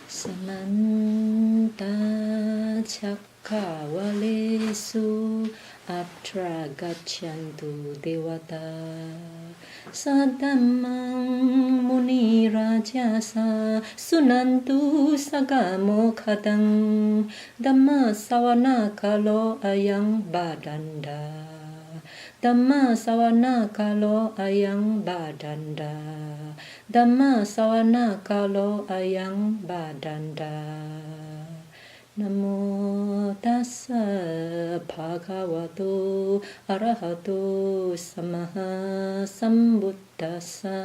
Samanta Chakkavalesu Atra Gachantu Devata Sadhammang Muni Rajasa Sunantu Sagamo Khadang Dhamma Sawana Kalo Ayang Badanda Dhamma Sawana Kalo Ayang Badanda Dhamma Sawana Kalo Ayang Badanda Namo Tassa Bhagavato Arahato Samaha Sambuddhassa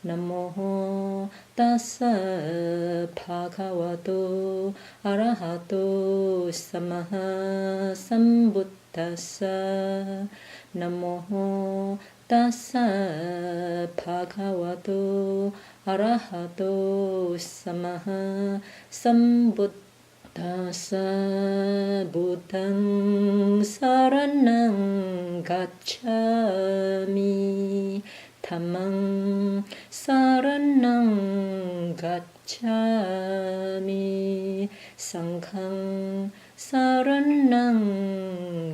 Namo Tassa Bhagavato Arahato Samaha Sambuddhassa Namo Tassa Bhagavato Arahato Samaha Sambuddhassa Buddhang Saranang Gacchami Dhammang Saranang Gacchami Sanghang Saranang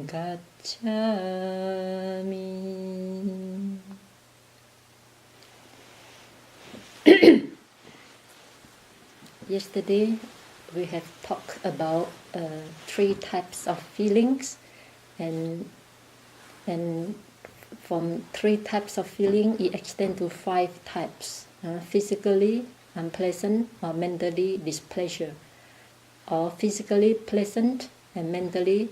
Gacchami. Yesterday we have talked about 3 types of feelings, and from 3 types of feeling it extends to 5 types: physically unpleasant or mentally displeasure, or physically pleasant and mentally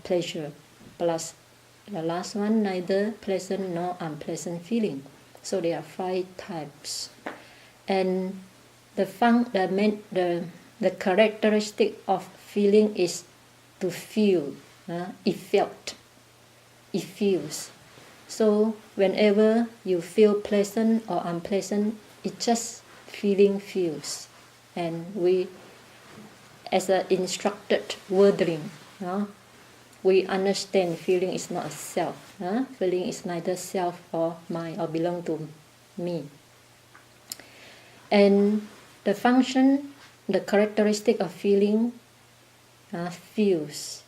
pleasure, plus the last one, neither pleasant nor unpleasant feeling. So there are 5 types, and the characteristic of feeling is to feel. It felt, it feels. So whenever you feel pleasant or unpleasant, it just feeling feels. And we, as an instructed worldling, we understand feeling is not a self. Feeling is neither self or mine or belong to me. And the function, the characteristic of feeling feels.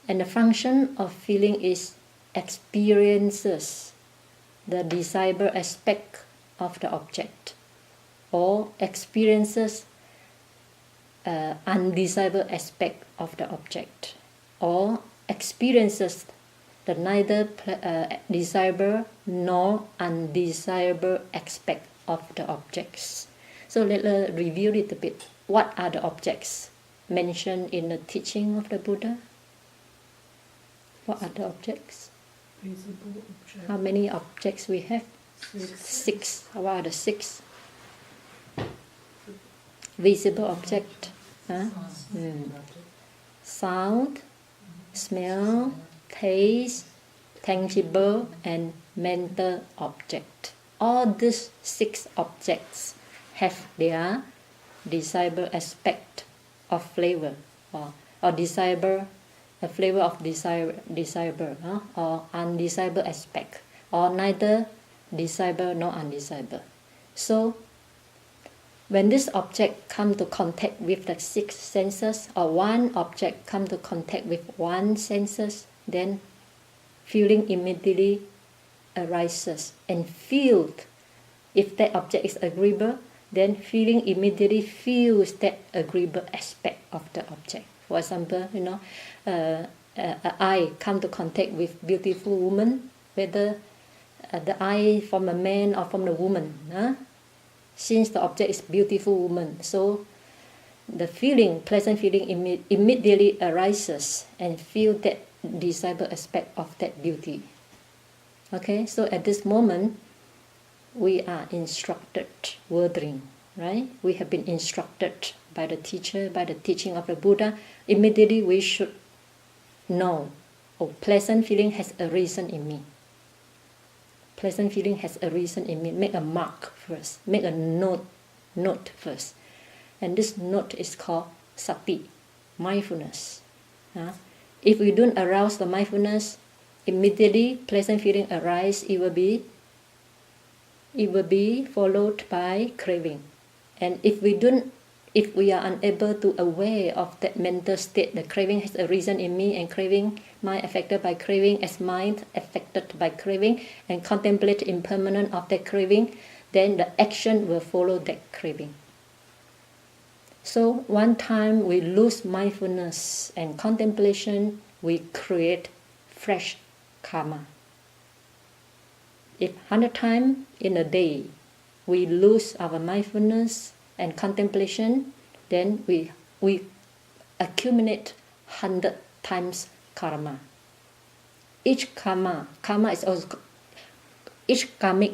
And the function of feeling is experiences the desirable aspect of the object, or experiences undesirable aspect of the object, or experiences the neither desirable nor undesirable aspect of the objects. So let us review it a bit. What are the objects mentioned in the teaching of the Buddha? What are the objects? Visible objects. How many objects we have? 6. What are the 6? Visible object. Sound, smell, taste, tangible, and mental object. All these 6 objects have their desirable aspect of flavor, or desirable, a flavor of desirable, or undesirable aspect, or neither desirable nor undesirable. So when this object come to contact with the 6 senses, or one object come to contact with one senses, then feeling immediately arises and felt. If that object is agreeable, then feeling immediately feels that agreeable aspect of the object. For example, eye come to contact with beautiful woman, whether the eye from a man or from the woman. Since the object is beautiful woman, so the feeling, pleasant feeling immediately arises and feel that desirable aspect of that beauty. Okay, so at this moment, we are instructed worldling, right? We have been instructed by the teacher, by the teaching of the Buddha. Immediately we should know, pleasant feeling has arisen in me. Pleasant feeling has arisen in me. Make a mark first. Make a note first. And this note is called sati, mindfulness. If we don't arouse the mindfulness, immediately pleasant feeling arise, it will be followed by craving. And if we are unable to aware of that mental state, the craving has arisen in me, and craving, mind affected by craving, as mind affected by craving, and contemplate impermanence of that craving, then the action will follow that craving. So one time we lose mindfulness and contemplation, we create fresh karma. If 100 times in a day we lose our mindfulness and contemplation, then we accumulate 100 times karma. Each karmic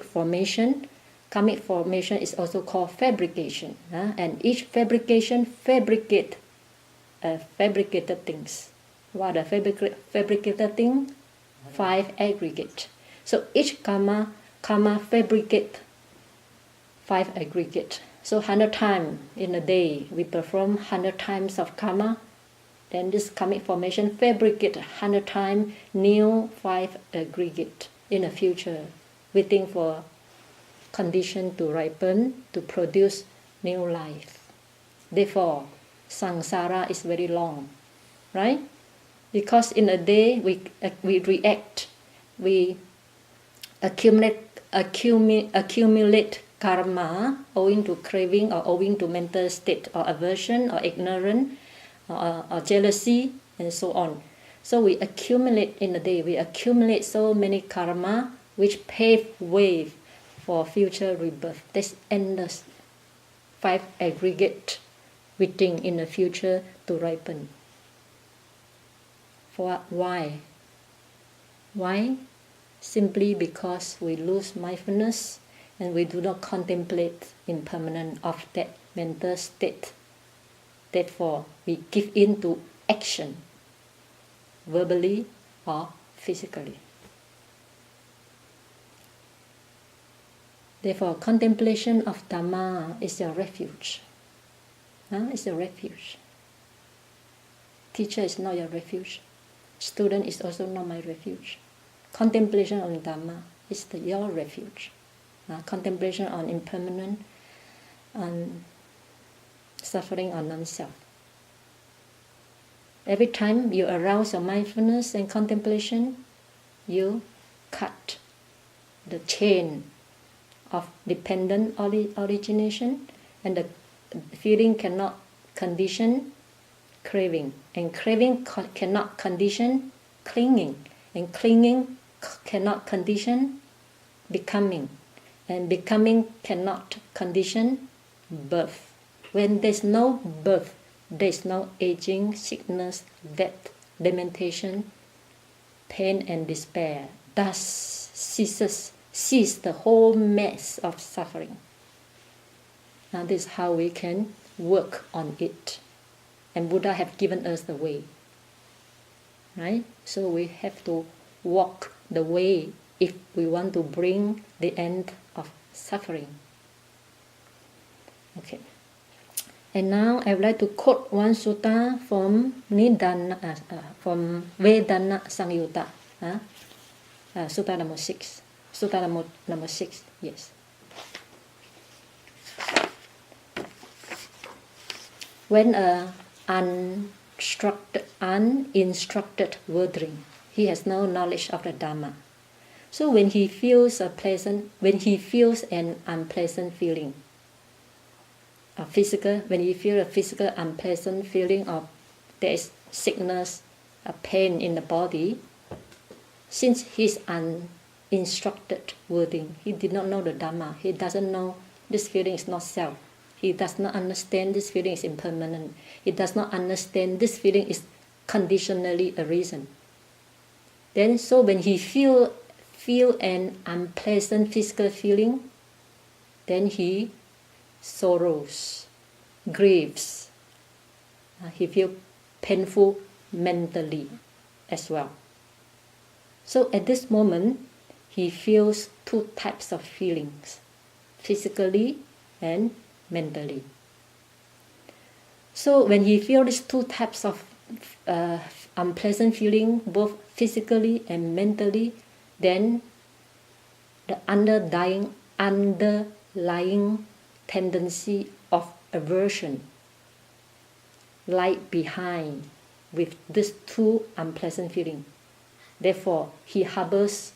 formation is also called fabrication, and each fabrication fabricated things. What are fabricated things? 5 aggregate. So each karma fabricate 5 aggregate. So 100 times in a day we perform 100 times of karma. Then this karmic formation fabricate 100 times new 5 aggregate in the future, waiting for condition to ripen to produce new life. Therefore, samsara is very long, right? Because in a day we react, we accumulate karma owing to craving or owing to mental state or aversion or ignorance or jealousy and so on. So we accumulate in a day, we accumulate so many karma which pave way for future rebirth. This endless 5 aggregate waiting in the future to ripen. For why? Why? Simply because we lose mindfulness and we do not contemplate impermanence of that mental state. Therefore, we give in to action, verbally or physically. Therefore, contemplation of Dhamma is a refuge. It's a refuge. Teacher is not your refuge. Student is also not my refuge. Contemplation on Dhamma is your refuge. Contemplation on impermanence, on suffering on non-self. Every time you arouse your mindfulness and contemplation, you cut the chain of dependent origination, and the feeling cannot condition craving, and craving cannot condition clinging, and clinging cannot condition becoming, and becoming cannot condition birth. When there's no birth, there's no aging, sickness, death, lamentation, pain and despair. Thus cease the whole mess of suffering. Now this is how we can work on it. And Buddha have given us the way. Right? So we have to walk the way if we want to bring the end of suffering. Okay. And now I would like to quote one sutta from Nirvana, from Vedananupassana Samyutta, sutta number 6. Sutta number 6, yes. When an uninstructed worldling, he has no knowledge of the Dhamma. So when he feels an unpleasant feeling, when he feels a physical unpleasant feeling of there is sickness, a pain in the body, since he's uninstructed worldling, he did not know the Dhamma, he doesn't know this feeling is not self. He does not understand this feeling is impermanent. He does not understand this feeling is conditionally arisen. Then so when he feel an unpleasant physical feeling, then he sorrows, grieves. He feels painful mentally as well. So at this moment, he feels 2 types of feelings, physically and mentally. So when he feels these 2 types of unpleasant feeling both physically and mentally, then the underlying tendency of aversion lie behind with these two unpleasant feelings. Therefore, he harbors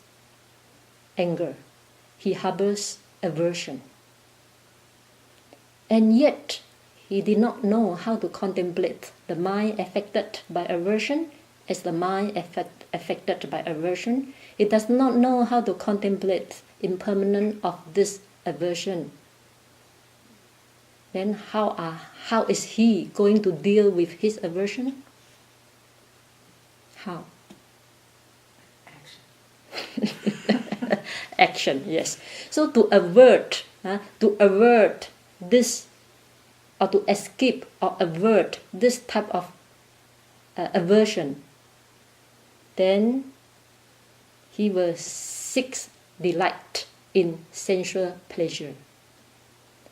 anger, he harbors aversion. And yet, he did not know how to contemplate the mind affected by aversion as the mind affected by aversion. He does not know how to contemplate impermanence of this aversion. Then how is he going to deal with his aversion? How? Action, yes. So to avert this, or to escape or avert this type of aversion, then he will seek delight in sensual pleasure.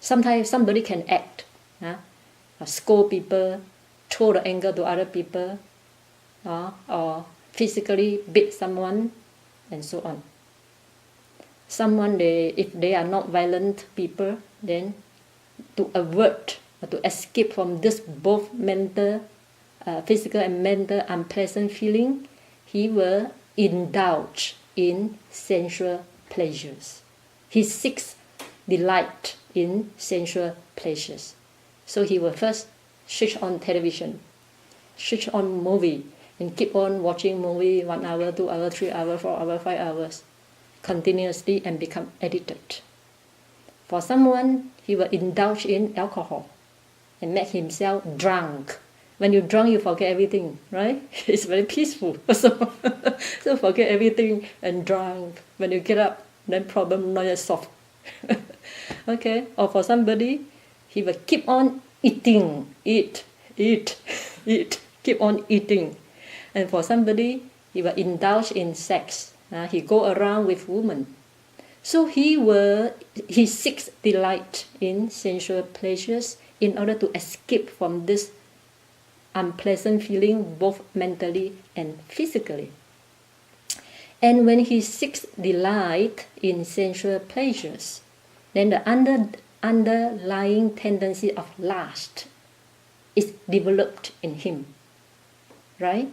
Sometimes somebody can act, scold people, throw the anger to other people, or physically beat someone, and so on. If they are not violent people, then to avert or to escape from this both mental, physical and mental unpleasant feeling, he will indulge in sensual pleasures. He seeks delight in sensual pleasures. So he will first switch on television, switch on movie, and keep on watching movie 1 hour, 2 hours, 3 hours, 4 hours, 5 hours, continuously, and become addicted. For someone, he will indulge in alcohol and make himself drunk. When you're drunk, you forget everything, right? It's very peaceful. So forget everything and drunk. When you get up, then problem not yet solved. Okay? Or for somebody, he will keep on eating, eat, keep on eating. And for somebody, he will indulge in sex. He go around with women. So he seeks delight in sensual pleasures in order to escape from this unpleasant feeling both mentally and physically. And when he seeks delight in sensual pleasures, then the underlying tendency of lust is developed in him, right?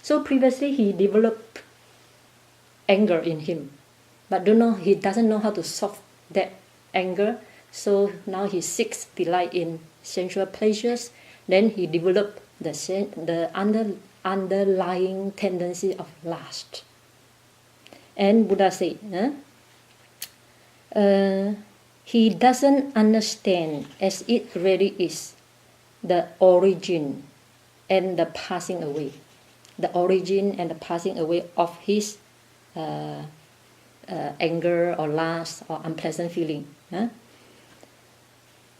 So previously he developed anger in him, but he doesn't know how to solve that anger. So now he seeks delight in sensual pleasures. Then he developed the underlying tendency of lust. And Buddha said, he doesn't understand as it really is the origin and the passing away. The origin and the passing away of his anger or lust or unpleasant feeling.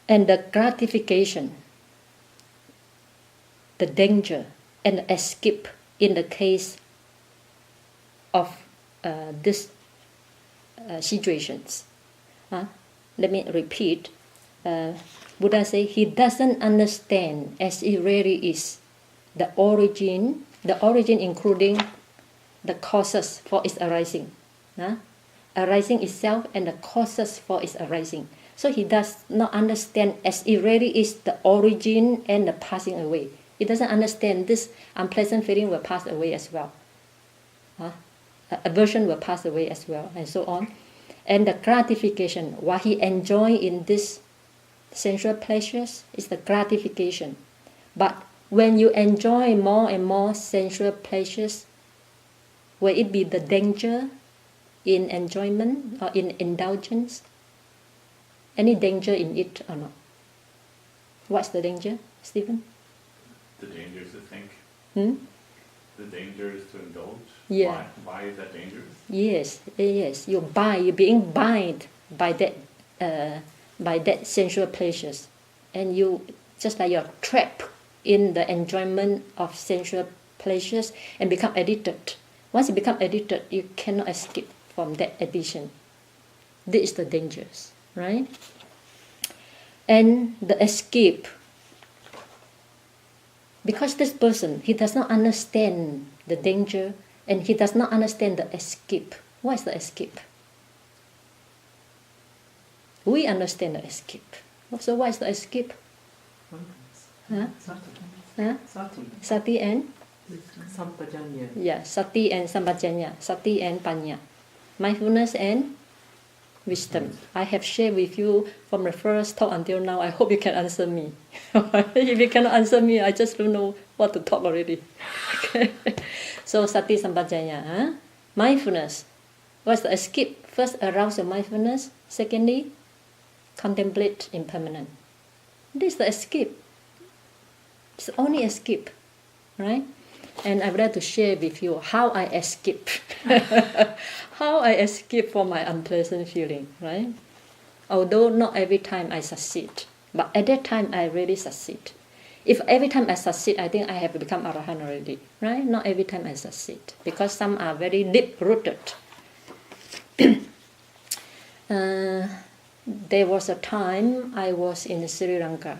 And the gratification, the danger and the escape in the case of these situations. Let me repeat. Buddha says he doesn't understand as it really is the origin including the causes for its arising. Arising itself and the causes for its arising. So he does not understand as it really is the origin and the passing away. He doesn't understand this unpleasant feeling will pass away as well. Aversion will pass away as well, and so on. And the gratification, what he enjoys in this sensual pleasures is the gratification. But when you enjoy more and more sensual pleasures, will it be the danger in enjoyment or in indulgence? Any danger in it or not? What's the danger, Stephen? The danger is to think. The danger is to indulge. Yeah. Why is that dangerous? Yes. You're being bound by that sensual pleasures, and you just like you're trapped in the enjoyment of sensual pleasures and become addicted. Once you become addicted, you cannot escape from that addiction. This is the dangers, right? And the escape Because this person, he does not understand the danger and he does not understand the escape. What is the escape? We understand the escape. So what is the escape? Huh? Huh? Sati and? Sampajanya. Yeah, sati and sampajanya. Sati and panya. Mindfulness and wisdom. I have shared with you from the first talk until now. I hope you can answer me. If you cannot answer me, I just don't know what to talk already. Okay. So sati sampajanya. Huh? Mindfulness. What's the escape? First, arouse your mindfulness. Secondly, contemplate impermanent. This is the escape. It's only escape, right? And I would like to share with you how I escape. How I escape from my unpleasant feeling, right? Although not every time I succeed, but at that time I really succeed. If every time I succeed, I think I have become arahant already, right? Not every time I succeed, because some are very deep-rooted. There was a time I was in Sri Lanka,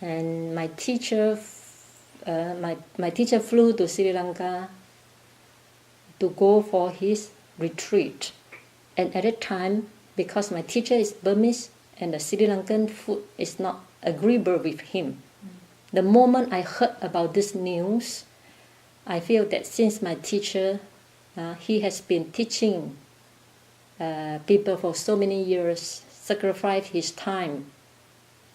and my teacher flew to Sri Lanka to go for his retreat. And at that time, because my teacher is Burmese and the Sri Lankan food is not agreeable with him, the moment I heard about this news, I feel that since my teacher, he has been teaching people for so many years, sacrificed his time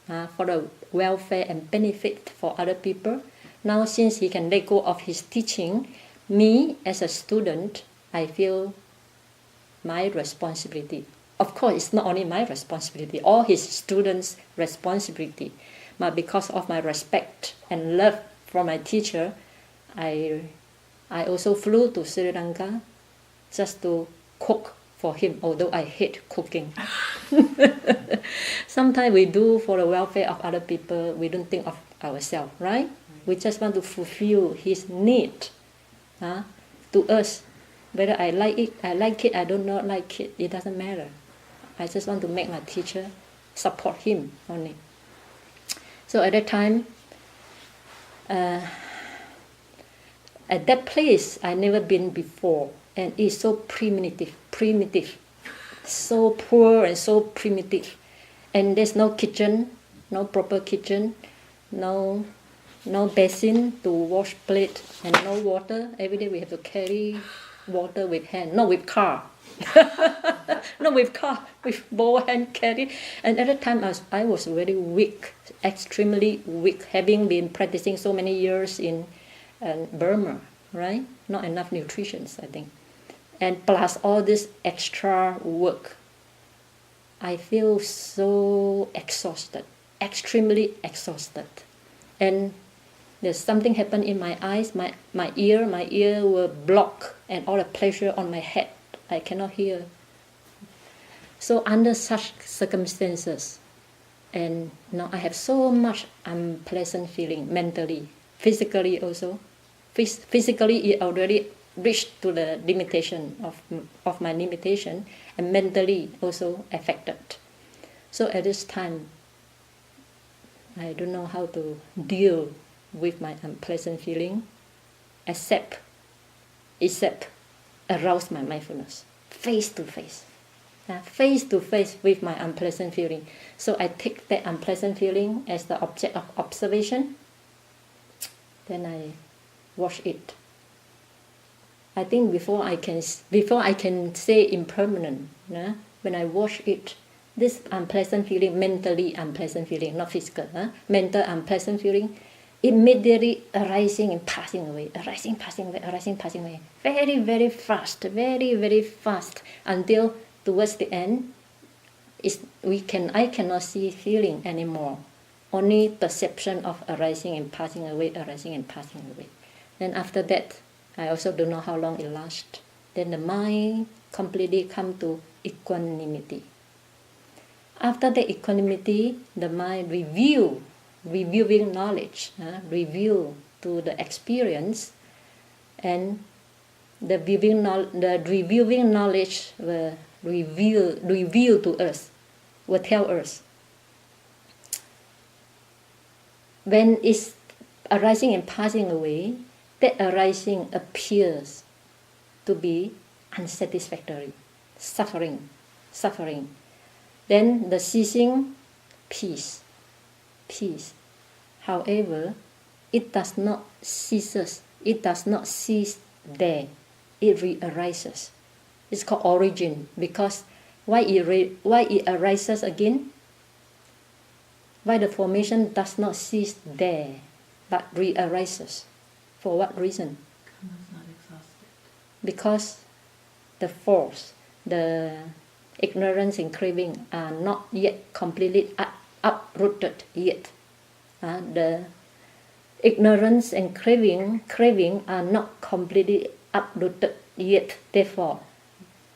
for the welfare and benefit for other people. Now since he can let go of his teaching, me as a student, I feel my responsibility. Of course, it's not only my responsibility, all his students' responsibility. But because of my respect and love for my teacher, I also flew to Sri Lanka just to cook for him, although I hate cooking. Sometimes we do for the welfare of other people, we don't think of ourselves, right? We just want to fulfill his need to us. Whether I like it, I do not like it, it doesn't matter. I just want to make my teacher support him only. So at that time, at that place I never been before, and it's so primitive, so poor and so primitive, and there's no kitchen, no proper kitchen, no basin to wash plate, and no water. Every day we have to carry water with hand, not with car. Not with car, with both hand carry. And at that time I was very weak, extremely weak, having been practicing so many years in Burma, right? Not enough nutrition, I think. And plus all this extra work, I feel so exhausted, extremely exhausted. And there's something happened in my eyes, my ear were blocked, and all the pressure on my head, I cannot hear. So under such circumstances, and now I have so much unpleasant feeling mentally, physically also. Physically it already reached to the limitation of my limitation, and mentally also affected. So at this time, I don't know how to deal with my unpleasant feeling, except arouse my mindfulness, face to face with my unpleasant feeling. So I take that unpleasant feeling as the object of observation, then I watch it. I think before I can say impermanent, when I watch it, this unpleasant feeling, mentally unpleasant feeling, not physical, mental unpleasant feeling, immediately arising and passing away, arising, passing away, very, very fast, until towards the end, I cannot see feeling anymore, only perception of arising and passing away. Then after that, I also don't know how long it lasts. Then the mind completely come to equanimity. After the equanimity, the mind reviewing knowledge, review to the experience, and the reviewing knowledge will reveal to us, will tell us when it's arising and passing away, that arising appears to be unsatisfactory, suffering. Then the ceasing, peace. However, it does not cease there. It re-arises. It's called origin, because why it arises again? Why the formation does not cease there, but re-arises? For what reason? Not exhausted. Because the force, the ignorance and craving are not yet completely uprooted yet. The ignorance and craving are not completely uprooted yet. Therefore,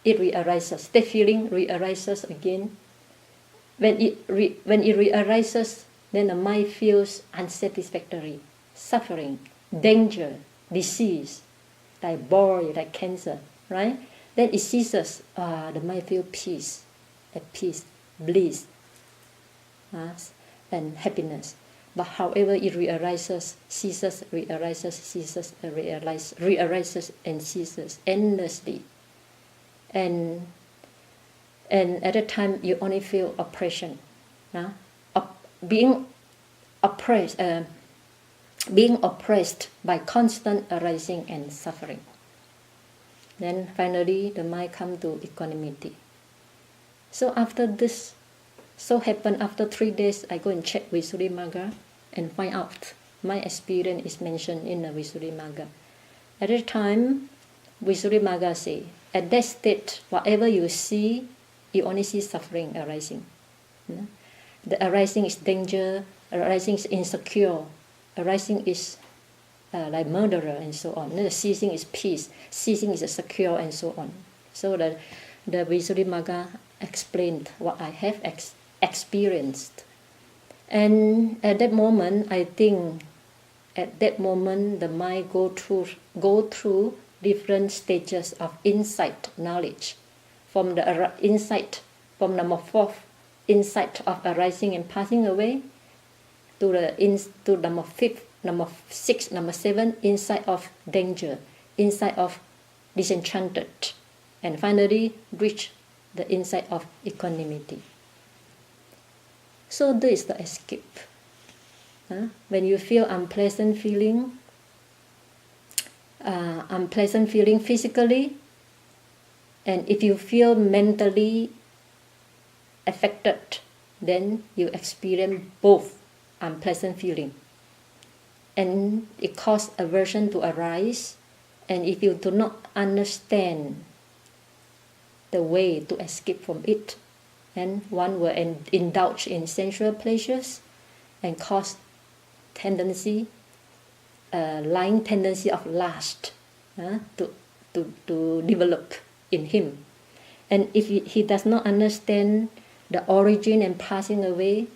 it re-arises. The feeling re-arises again. When it re-arises, then the mind feels unsatisfactory, suffering, danger, disease, like boil, like cancer, right? Then it ceases. The mind feels peace, at peace, bliss, and happiness. But however it re-arises, ceases, re-arises, ceases, re-arises and ceases endlessly. And at that time you only feel oppression, being oppressed by constant arising and suffering. Then finally the mind comes to equanimity. So after this, so happened after 3 days, I go and check Visuddhimagga and find out my experience is mentioned in the Visuddhimagga. At that time, Visuddhimagga say, at that state, whatever you see, you only see suffering arising. The arising is danger, arising is insecure, arising is like murderer and so on. The ceasing is peace, ceasing is secure and so on. So the Visuddhimagga explained what I have experienced. And at that moment, I think, the mind go through different stages of insight knowledge, from the insight, from number 4, insight of arising and passing away, to number 5, number 6, number 7, insight of danger, insight of disenchanted, and finally reach the insight of equanimity. So this is the escape. When you feel unpleasant feeling physically, and if you feel mentally affected, then you experience both unpleasant feeling, and it causes aversion to arise. And if you do not understand the way to escape from it, and one will indulge in sensual pleasures and cause lying tendency of lust to develop in him. And if he does not understand the origin and passing away,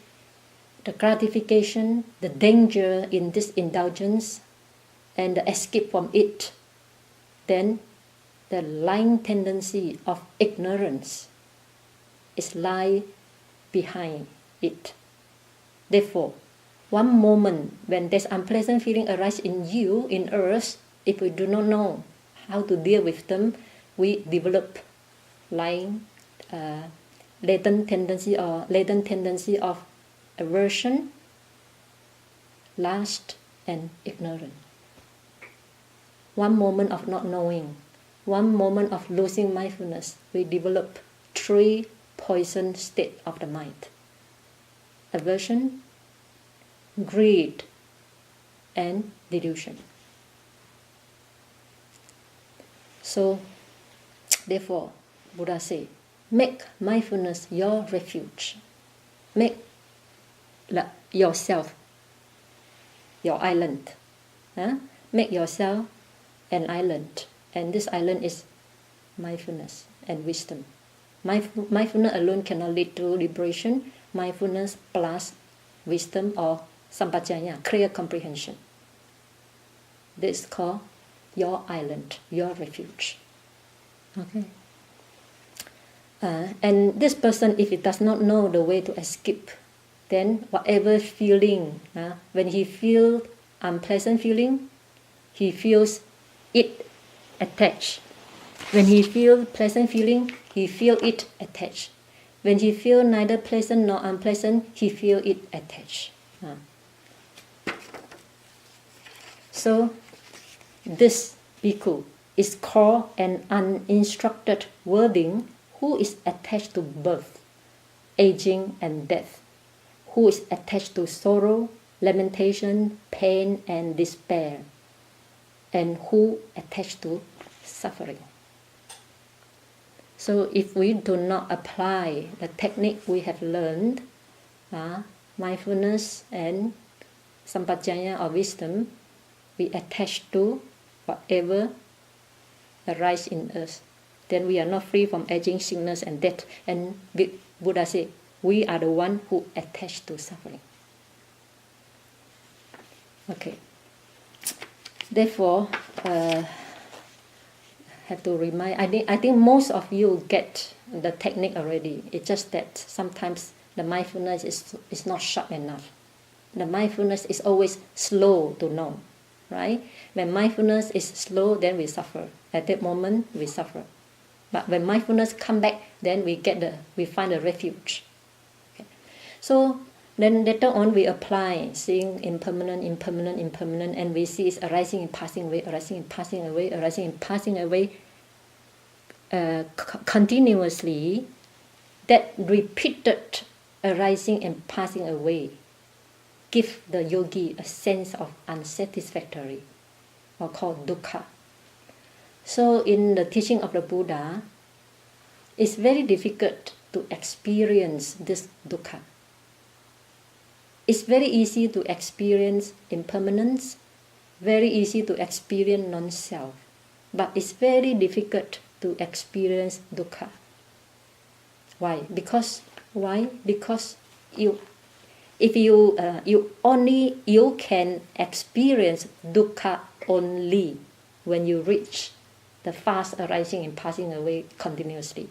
the gratification, the danger in this indulgence, and the escape from it, then the lying tendency of ignorance is lie behind it. Therefore, one moment when there's unpleasant feeling arises in you, in us, if we do not know how to deal with them, we develop lying, latent tendency of aversion, lust, and ignorance. One moment of not knowing, one moment of losing mindfulness, we develop 3 poison states of the mind: aversion, greed, and delusion. So, therefore, Buddha say, make mindfulness your refuge. Make yourself your island. Make yourself an island, and this island is mindfulness and wisdom. Mindfulness alone cannot lead to liberation. Mindfulness plus wisdom or sampajanya, clear comprehension. This is called your island, your refuge. Okay. And this person, if he does not know the way to escape, then whatever feeling, when he feels unpleasant feeling, he feels it attached. When he feels pleasant feeling, he feels it attached. When he feels neither pleasant nor unpleasant, he feels it attached. So this bhikkhu is called an uninstructed worthing who is attached to birth, aging and death, who is attached to sorrow, lamentation, pain and despair, and who attached to suffering. So if we do not apply the technique we have learned, mindfulness and sampajanya or wisdom, we attach to whatever arises in us, then we are not free from aging, sickness and death. And Buddha said, we are the one who attach to suffering. Okay. Therefore, have to remind. I think most of you get the technique already. It's just that sometimes the mindfulness is not sharp enough. The mindfulness is always slow to know, right? When mindfulness is slow, then we suffer. At that moment, we suffer. But when mindfulness come back, then we find a refuge. Okay. So then later on we apply seeing impermanent, and we see it's arising and passing away, arising and passing away, arising and passing away continuously. That repeated arising and passing away give the yogi a sense of unsatisfactory, or called dukkha. So in the teaching of the Buddha, it's very difficult to experience this dukkha. It's very easy to experience impermanence, very easy to experience non-self, but it's very difficult to experience dukkha. Why? Because you can experience dukkha only when you reach the fast arising and passing away continuously.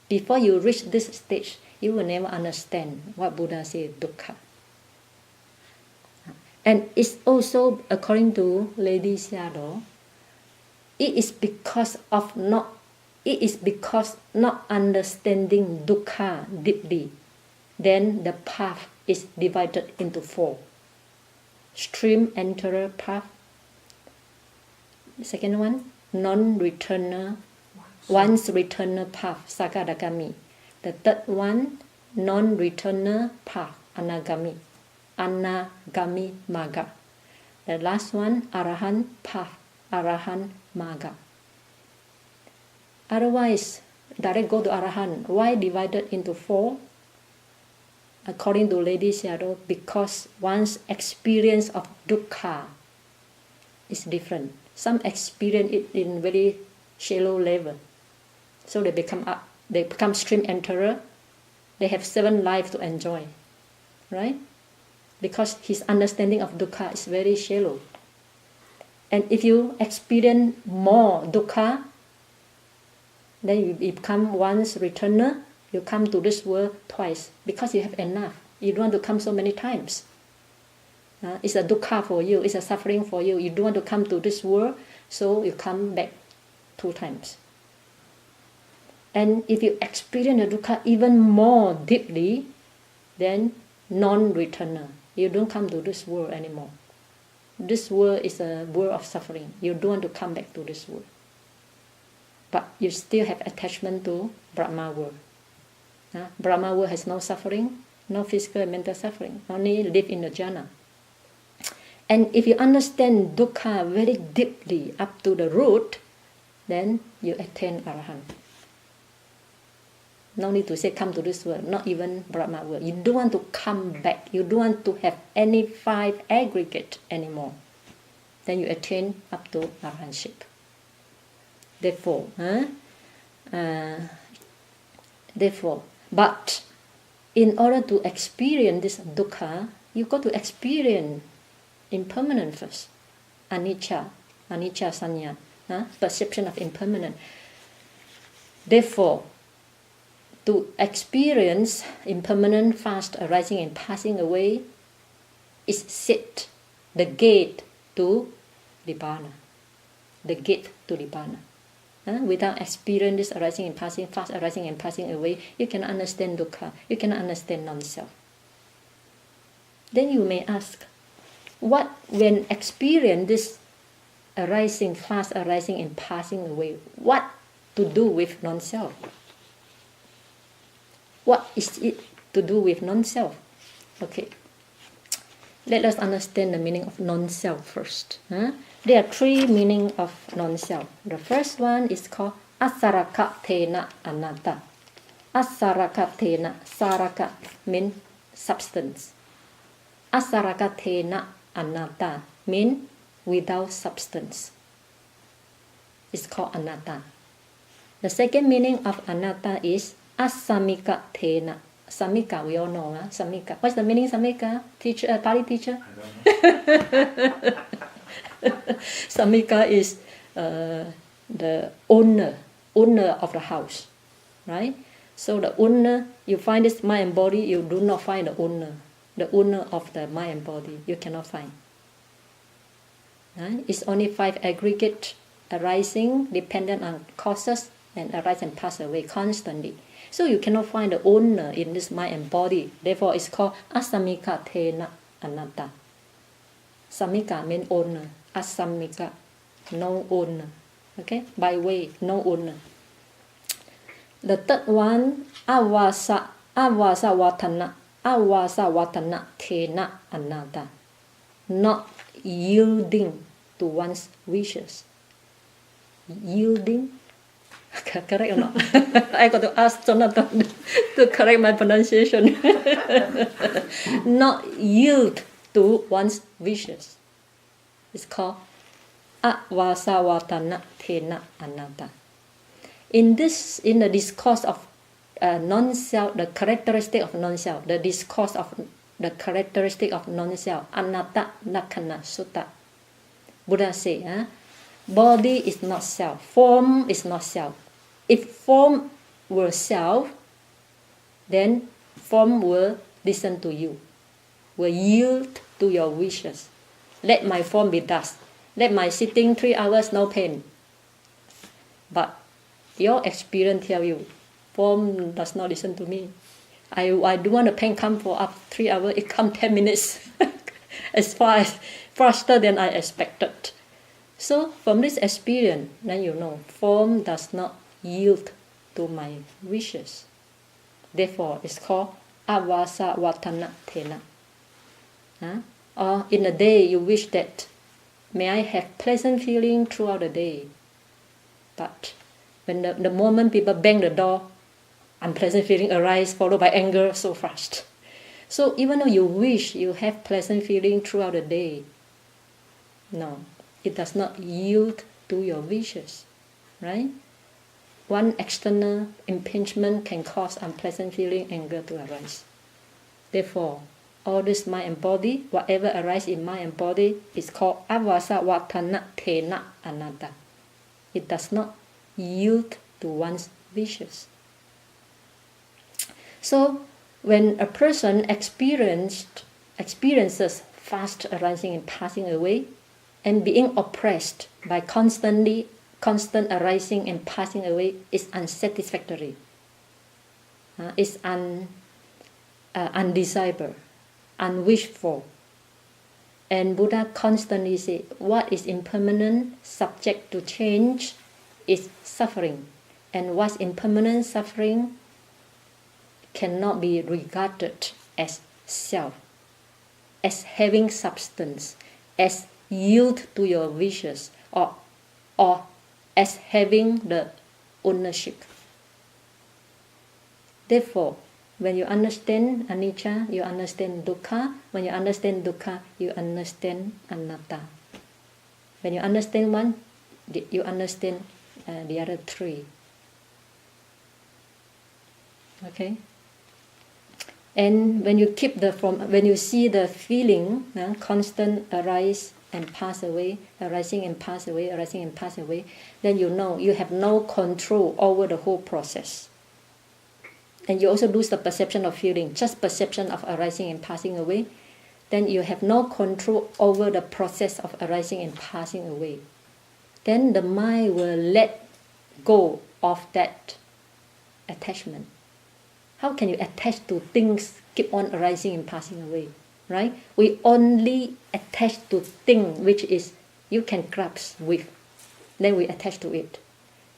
Before you reach this stage, you will never understand what Buddha says dukkha. And it's also, according to Lady Sayadaw, it is because not understanding dukkha deeply. Then the path is divided into 4. Stream enterer path. The second one, non-returner, once returner path, Sakadagami. The third one, non-returner path, Anagami Magga. The last one, Arahant path, Arahant Magga. Otherwise, direct go to Arahant. Why divided into 4? According to Lady Sayadaw, because one's experience of dukkha is different. Some experience it in very shallow level, so they become stream enterer. They have 7 lives to enjoy, right? Because his understanding of dukkha is very shallow. And if you experience more dukkha, then you become once returner. You come to this world twice because you have enough. You don't want to come so many times. It's a dukkha for you. It's a suffering for you. You don't want to come to this world, so you come back 2 times. And if you experience the dukkha even more deeply, then non-returner. You don't come to this world anymore. This world is a world of suffering. You don't want to come back to this world. But you still have attachment to Brahma world. Brahma world has no suffering, no physical and mental suffering, only live in the jhana. And if you understand dukkha very deeply up to the root, then you attain Arahant. No need to say come to this world, not even Brahma world. You don't want to come back. You don't want to have any 5 aggregate anymore. Then you attain up to Arahantship. Therefore, but in order to experience this dukkha, you got to experience impermanent first. Anicca sanya, perception of impermanent. Therefore, to experience impermanent fast arising and passing away is set. The gate to Nirvana, the gate to Nirvana. Without experience this arising and passing, fast arising and passing away, you can understand dukkha, you can understand non-self. Then you may ask, what when experience this arising, fast arising and passing away, what to do with non-self? What is it to do with non-self? Okay. Let us understand the meaning of non-self first. There are three meanings of non-self. The first one is called asarakatena anatta. Asarakatena, saraka means substance. Asarakatena anatta means without substance. It's called anatta. The second meaning of anatta is asamikatena. Samika, we all know, samika. What's the meaning samika? Teacher, Pali teacher? I don't know. Samika is the owner of the house, right? So the owner, you find this mind and body, you do not find the owner of the mind and body, you cannot find. Right? It's only 5 aggregate arising, dependent on causes, and arise and pass away constantly. So you cannot find the owner in this mind and body. Therefore, it's called asamika tena anatta. Samika means owner. Asamika, no owner. Okay? By way, no owner. The third one, avasa watana tena anatta. Not yielding to one's wishes. Yielding? Correct or not? I got to ask Jonathan to correct my pronunciation. Not yield to one's wishes. It's called avasawatana tena anatta. In the discourse of non-self, the characteristic of non-self, the discourse of the characteristic of non-self, anatta lakkhana sutta, Buddha say, body is not self, form is not self. If form were self, then form will listen to you, will yield to your wishes. Let my form be dust. Let my sitting 3 hours, no pain. But your experience tell you, form does not listen to me. I do want the pain come for up 3 hours, it come 10 minutes. as faster than I expected. So from this experience, then you know, form does not yield to my wishes. Therefore, it's called avasa watana tena. Or in a day, you wish that, may I have pleasant feeling throughout the day. But when the moment people bang the door, unpleasant feeling arise, followed by anger so fast. So even though you wish you have pleasant feeling throughout the day, no, it does not yield to your wishes, right? One external impingement can cause unpleasant feeling, anger to arise. Therefore, all this mind and body, whatever arises in mind and body, is called avasa watana tena anatta. It does not yield to one's wishes. So, when a person experiences fast arising and passing away, and being oppressed by constant arising and passing away is unsatisfactory. It's undesirable, unwished for. And Buddha constantly says, what is impermanent, subject to change, is suffering. And what's impermanent, suffering, cannot be regarded as self, as having substance, as yield to your wishes, or as having the ownership. Therefore, when you understand anicca, you understand dukkha. When you understand dukkha, you understand anatta. When you understand one, you understand the other three. Okay. And when you when you see the feeling, constant arise and pass away, arising and pass away, arising and pass away, then you know you have no control over the whole process. And you also lose the perception of feeling, just perception of arising and passing away. then you have no control over the process of arising and passing away. Then the mind will let go of that attachment. How can you attach to things keep on arising and passing away? Right? We only attach to thing which is you can grasp with. Then we attach to it.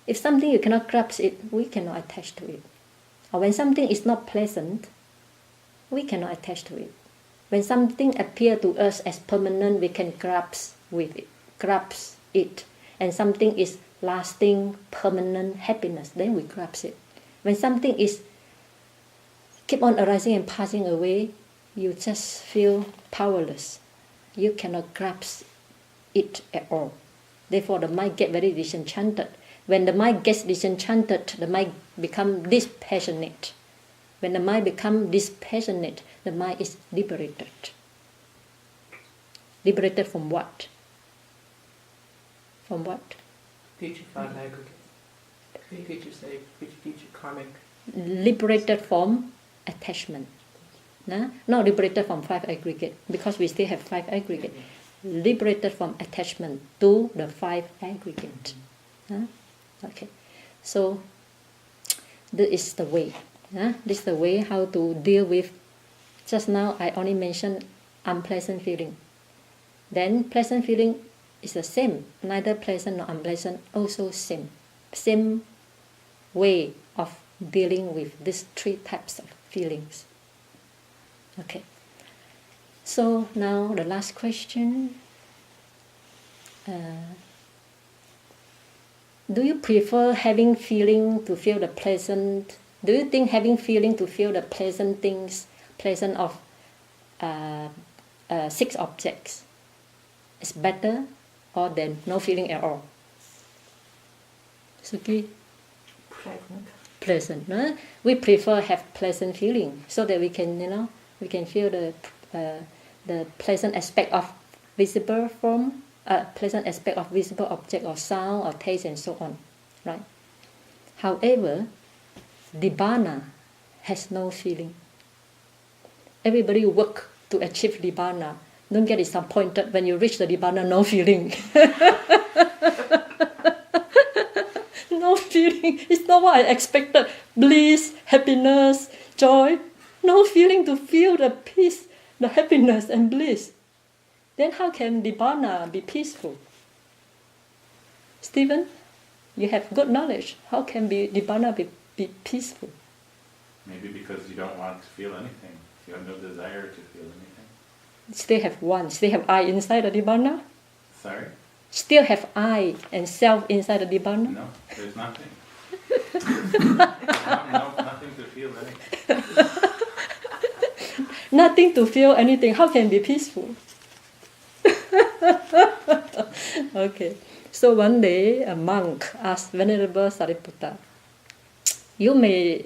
If something you cannot grasp it, we cannot attach to it. Or when something is not pleasant, we cannot attach to it. When something appears to us as permanent, we can grasp with it, grasp it. And something is lasting, permanent happiness, then we grasp it. When something is keep on arising and passing away, you just feel powerless. You cannot grasp it at all. Therefore, the mind gets very disenchanted. When the mind gets disenchanted, the mind becomes dispassionate. When the mind becomes dispassionate, the mind is liberated. Liberated from what? From what? Future five aggregate. Future save, future karmic. Liberated from attachment. No? Not liberated from five aggregate, because we still have five aggregate. Liberated from attachment to the five aggregate. Okay, so this is the way. This is the way how to deal with. Just now I only mentioned unpleasant feeling. Then pleasant feeling is the same. Neither pleasant nor unpleasant, also same. Same way of dealing with these three types of feelings. Okay. So now the last question. Do you prefer having feeling to feel the pleasant? Do you think having feeling to feel the pleasant things, pleasant of 6 objects, is better or than no feeling at all? Suki? Pleasant. No? We prefer have pleasant feeling so that we can, we can feel the pleasant aspect of visible form, pleasant aspect of visible object or sound or taste and so on, right? However, Nirvana has no feeling. Everybody work to achieve Nirvana. Don't get disappointed when you reach the Nirvana, no feeling. No feeling. It's not what I expected. Bliss, happiness, joy. No feeling to feel the peace, the happiness and bliss. Then how can Nirvana be peaceful? Stephen, you have good knowledge. How can Nirvana be peaceful? Maybe because you don't want to feel anything. You have no desire to feel anything. Still have one. Still have I inside the Nirvana? Sorry? Still have I and self inside the Nirvana? No, there's nothing. Nothing to feel anything. Nothing to feel anything. How can it be peaceful? Okay. So one day a monk asked Venerable Sariputta, you may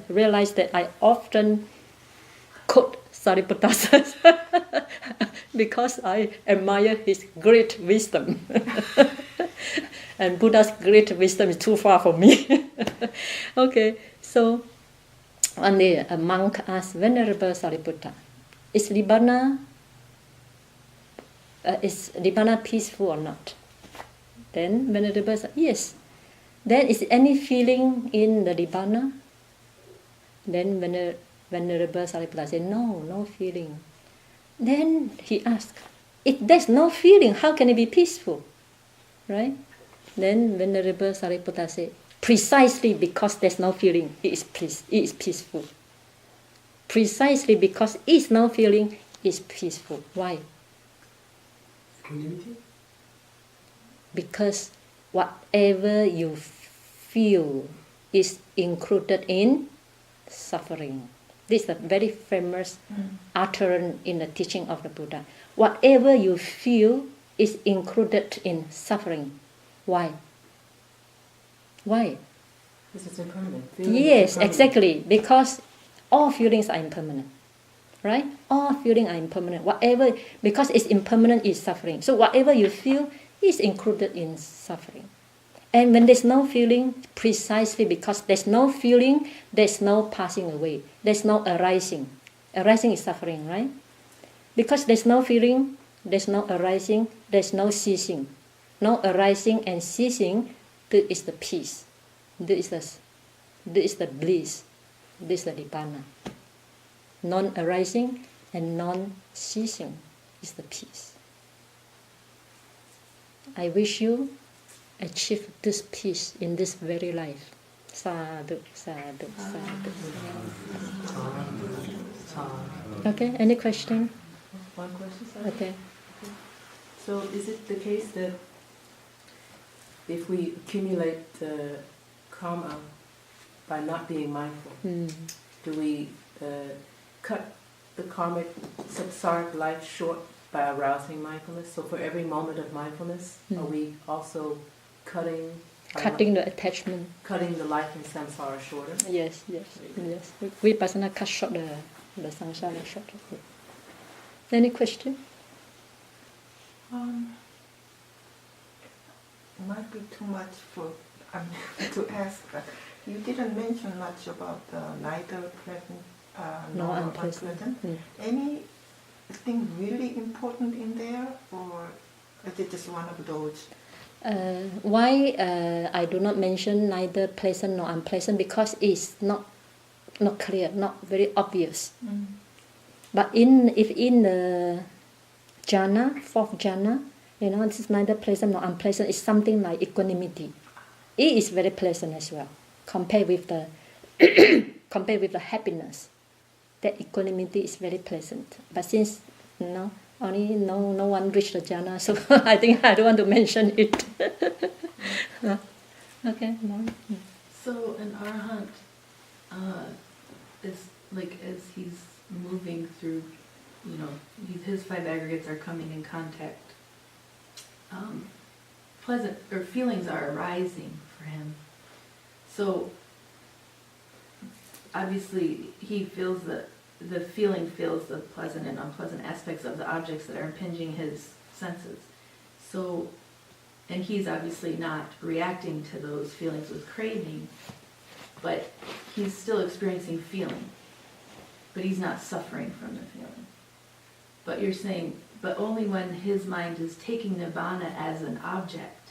realize that I often quote Sariputta because I admire his great wisdom. And Buddha's great wisdom is too far for me. Okay, so one day a monk asked Venerable Sariputta, is Nirvana peaceful or not? Then Venerable said, yes. Then is any feeling in the Nirvana? Then Venerable Sariputta said, no feeling. Then he asked, if there's no feeling, how can it be peaceful? Right? Then Venerable Sariputta said, precisely because there's no feeling, it is peaceful. Precisely because there is no feeling, it's peaceful. Why? Community? Because whatever you feel is included in suffering. This is a very famous utterance in the teaching of the Buddha. Whatever you feel is included in suffering. Why? Why? Because it's impermanent. Yes, exactly. Because all feelings are impermanent. Right? All feelings are impermanent. Whatever, because it's impermanent, is suffering. So whatever you feel is included in suffering. And when there's no feeling, precisely because there's no feeling, there's no passing away. There's no arising. Arising is suffering, right? Because there's no feeling, there's no arising, there's no ceasing. No arising and ceasing, this is the peace. This is the bliss. This is the Nirvana. Non-arising and non-ceasing is the peace. I wish you achieve this peace in this very life. Sadhu, sadhu, sadhu. Okay, any question? One question, sir? Okay. So is it the case that if we accumulate karma by not being mindful, do we cut the karmic samsaric life short by arousing mindfulness? So for every moment of mindfulness, are we also cutting the attachment? Cutting the life in samsara shorter? Yes. Vipassana cut short the samsara short. Any question? Might be too much for to ask, but you didn't mention much about neither pleasant nor unpleasant. Anything really important in there, or is it just one of those? Why I do not mention neither pleasant nor unpleasant? Because it's not clear, not very obvious. But if in the jhana, fourth jhana, this is neither pleasant nor unpleasant. It's something like equanimity. It is very pleasant as well, compared with the happiness. That equanimity is very pleasant. But since only no one reached the jhana, so I think I don't want to mention it. Okay, no. So an arahant is like, as he's moving through, his five aggregates are coming in contact. Pleasant or feelings are arising for him. So obviously he feels the feeling feels the pleasant and unpleasant aspects of the objects that are impinging his senses. So, and he's obviously not reacting to those feelings with craving, but he's still experiencing feeling. But he's not suffering from the feeling. But you're saying, but only when his mind is taking Nirvana as an object,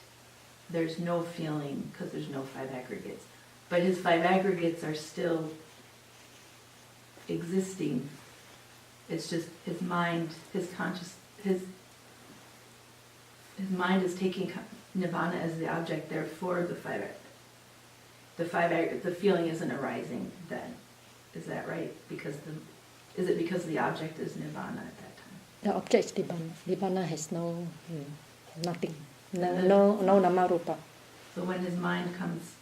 there's no feeling because there's no five aggregates. But his five aggregates are still existing. It's just his mind, his mind is taking Nirvana as the object. Therefore, the feeling isn't arising then. Is that right? Is it because the object is Nirvana at that time? The object is Nirvana. Nirvana has no nothing. No Namarupa. So when his mind comes,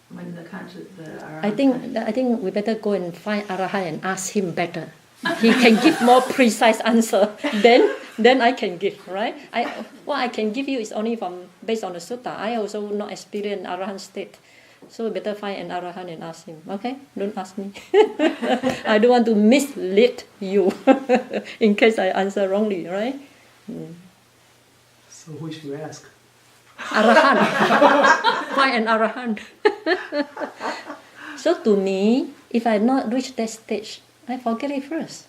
when the Arahant I think we better go and find Arahant and ask him better. He can give more precise answer than I can give, right? What I can give you is only based on the sutta. I also not experience Arahant state. So we better find an Arahant and ask him. Okay? Don't ask me. I don't want to mislead you in case I answer wrongly, right? So who should we ask? Arahant. Find an Arahant. So to me, if I not reach that stage, I forget it first.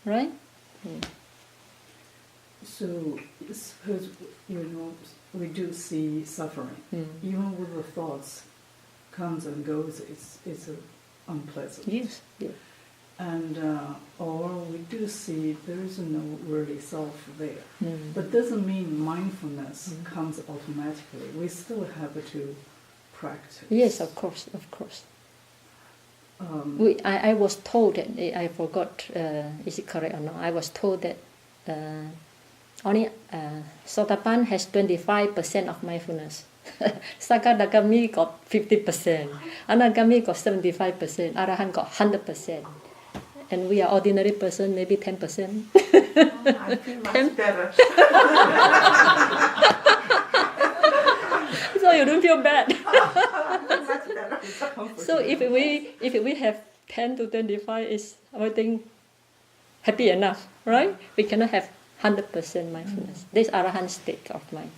Right? So suppose, we do see suffering. Even with the thoughts comes and goes, it's unpleasant. Yes. Yeah. And or we do see there is no really self there. But doesn't mean mindfulness comes automatically. We still have to practice. Yes, of course. I was told that, I forgot, is it correct or not? I was told that only Sotapan has 25% of mindfulness. Sakadagami got 50%. Anagami got 75%. Arahant got 100%. And we are ordinary person, maybe 10%. I feel much better. So you don't feel bad. Much better. So if we have 10 to 25, is I think happy enough, right? We cannot have 100% mindfulness. This Arahant state of mind.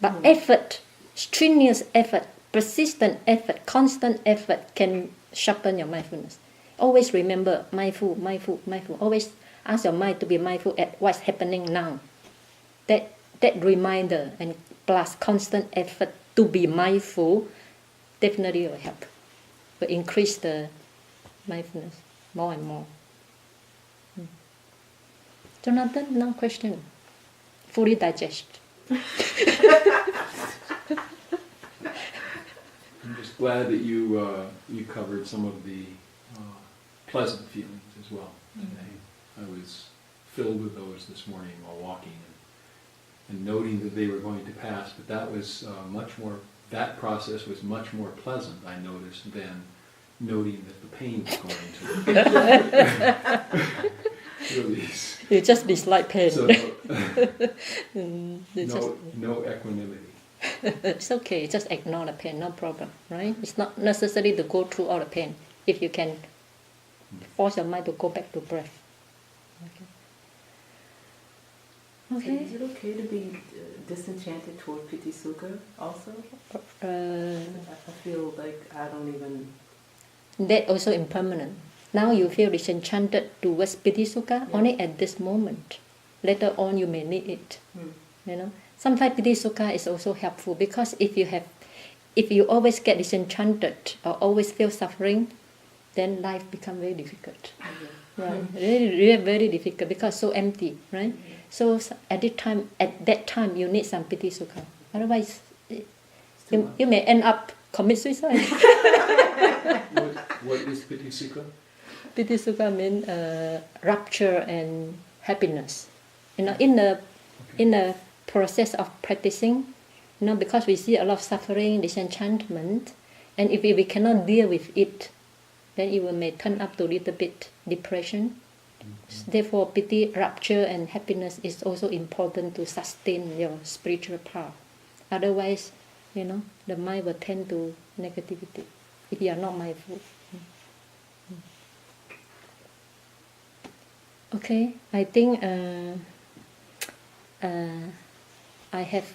But effort strenuous effort, persistent effort, constant effort can sharpen your mindfulness. Always remember mindful, mindful, mindful. Always ask your mind to be mindful at what's happening now. That reminder and plus constant effort to be mindful definitely will help. Will increase the mindfulness more and more. Jonathan, no question. Fully digest. I'm just glad that you covered some of the pleasant feelings as well today. I was filled with those this morning while walking and noting that they were going to pass, but that was that process was much more pleasant, I noticed, than noting that the pain was going to release. You just dislike pain. So, no equanimity. It's okay, just ignore the pain, no problem, right? It's not necessary to go through all the pain if you can force your mind to go back to breath. Okay. Is it okay to be disenchanted toward piti sukha also? I feel like I don't even... That also impermanent. Now you feel disenchanted towards piti sukha only at this moment. Later on you may need it. You know. Sometimes piti sukha is also helpful because if you always get disenchanted or always feel suffering, then life becomes very difficult. Right? Really very difficult because so empty, right? So at that time you need some piti sukha. Otherwise you may end up commit suicide. What is piti sukha? Piti sukha means rapture and happiness. You know, in the process of practicing, you know, because we see a lot of suffering, disenchantment, and if we cannot deal with it, then it may turn up to a little bit depression. Therefore, piti, rapture, and happiness is also important to sustain your spiritual path. Otherwise, you know, the mind will tend to negativity if you are not mindful. Okay, I think I have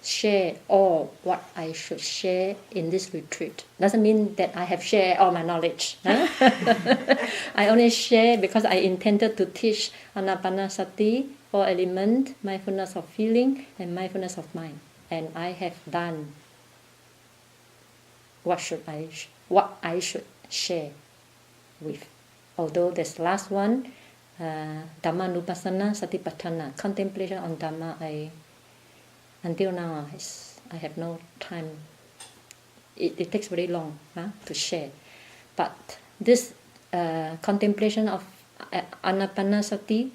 shared all what I should share in this retreat. Doesn't mean that I have shared all my knowledge. Huh? I only share because I intended to teach Anapanasati, 4 elements, mindfulness of feeling, and mindfulness of mind. And I have done what I should share with. Although this last one, Dhammanupassana, Satipatthana, contemplation on Dhamma, until now I have no time. It takes very long to share. But this contemplation of Anapanasati,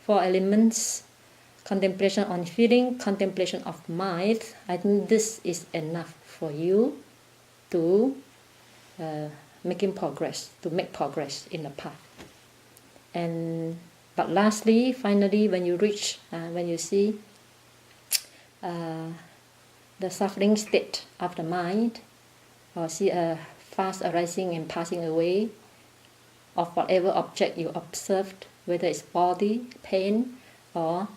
4 elements, contemplation on feeling, contemplation of mind, I think this is enough for you to make progress in the path. But lastly, finally, when you reach, when you see the suffering state of the mind, or see a fast arising and passing away of whatever object you observed, whether it's body, pain, or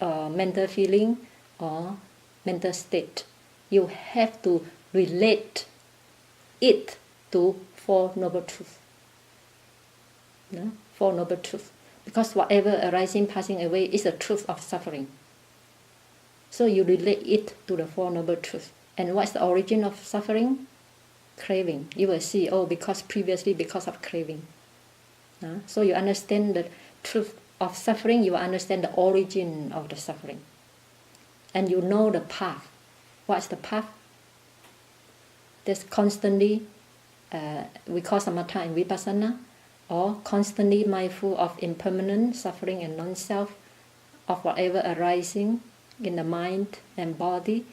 mental feeling, or mental state, you have to relate it to 4 Noble Truths. No? 4 Noble Truths. Because whatever arising, passing away is a truth of suffering. So you relate it to the 4 Noble Truths. And what's the origin of suffering? Craving. You will see, because of craving. So you understand the truth of suffering, you will understand the origin of the suffering. And you know the path. What's the path? There's constantly, we call samatha and vipassana, or constantly mindful of impermanent suffering and non-self, of whatever arising in the mind and body,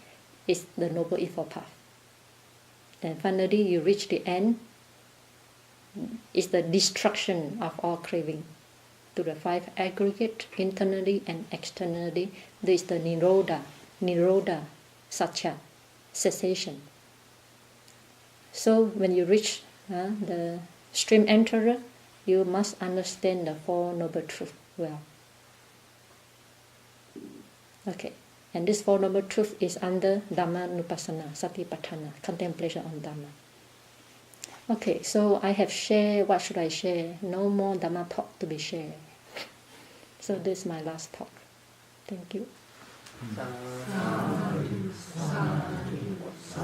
is the Noble Eightfold Path. And finally you reach the end, is the destruction of all craving to the 5 aggregate, internally and externally. There is the Nirodha, Satya, cessation. So when you reach the stream enterer, you must understand the 4 Noble Truths well. Okay, And this Four Noble Truth is under Dhammanupassana, Satipatthana, contemplation on Dhamma. Okay, so I have shared. What should I share? No more Dhamma talk to be shared. So this is my last talk. Thank you. Sadhu, sadhu, sadhu.